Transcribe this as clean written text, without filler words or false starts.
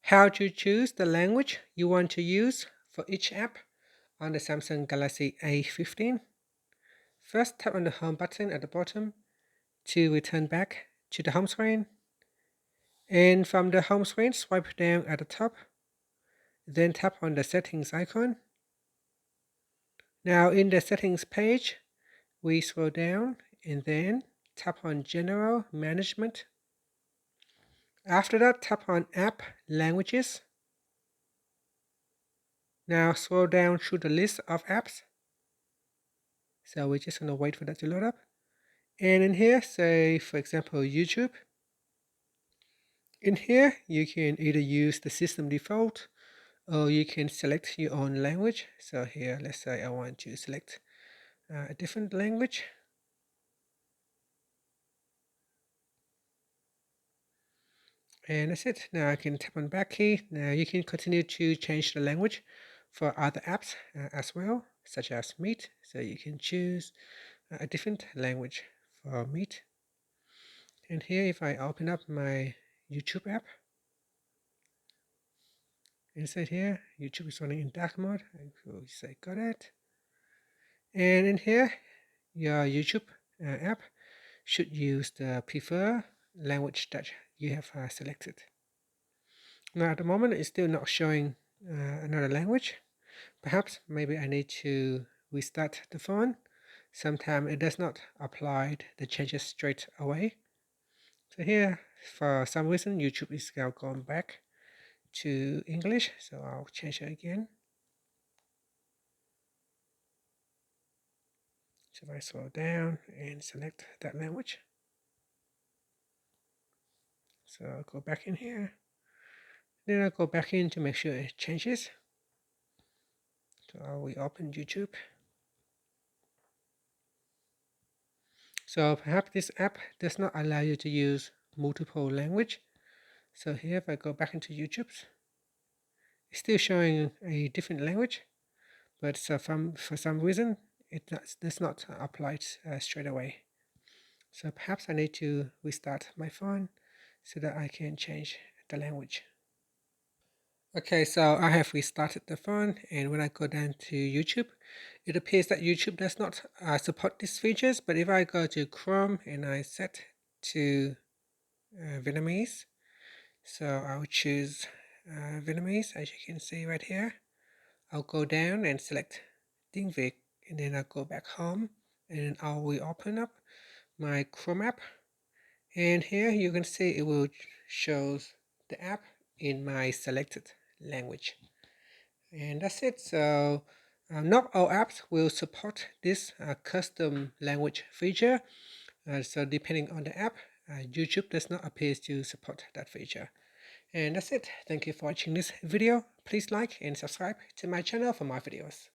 How to choose the language you want to use for each app on the Samsung Galaxy A15. First, tap on the home button at the bottom to return back to the home screen. And from the home screen, swipe down at the top. Then tap on the settings icon. Now in the settings page, we scroll down and then tap on General Management. After that, tap on App Languages. Now scroll down through the list of apps. So we're just going to wait for that to load up. And in here, say, for example, YouTube. In here, you can either use the system default or you can select your own language. So here, let's say I want to select a different language. And that's it. Now I can tap on back key. Now you can continue to change the language for other apps as well, such as Meet. So you can choose a different language for Meet. And here, if I open up my YouTube app, inside here, YouTube is running in dark mode. I will say got it. And in here, your YouTube app should use the preferred language that you have selected. Now at the moment, it's still not showing another language. Perhaps maybe I need to restart the phone. Sometimes it does not apply the changes straight away. So here, for some reason, YouTube is now going back to English. So I'll change it again. So if I scroll down and select that language. So I'll go back in here. Then I'll go back in to make sure it changes. So I'll reopen YouTube. So perhaps this app does not allow you to use multiple language. So here, if I go back into YouTube, it's still showing a different language, but for some reason, it does not apply straight away. So perhaps I need to restart my phone so that I can change the language. Okay, so I have restarted the phone, and when I go down to YouTube, it appears that YouTube does not support these features. But if I go to Chrome and I set to Vietnamese, so I'll choose Vietnamese, as you can see right here. I'll go down and select Tiếng Việt, and then I'll go back home, and then I'll reopen up my Chrome app. And here you can see it will show the app in my selected language. And that's it. So not all apps will support this custom language feature. So depending on the app, YouTube does not appear to support that feature. And that's it. Thank you for watching this video. Please like and subscribe to my channel for more videos.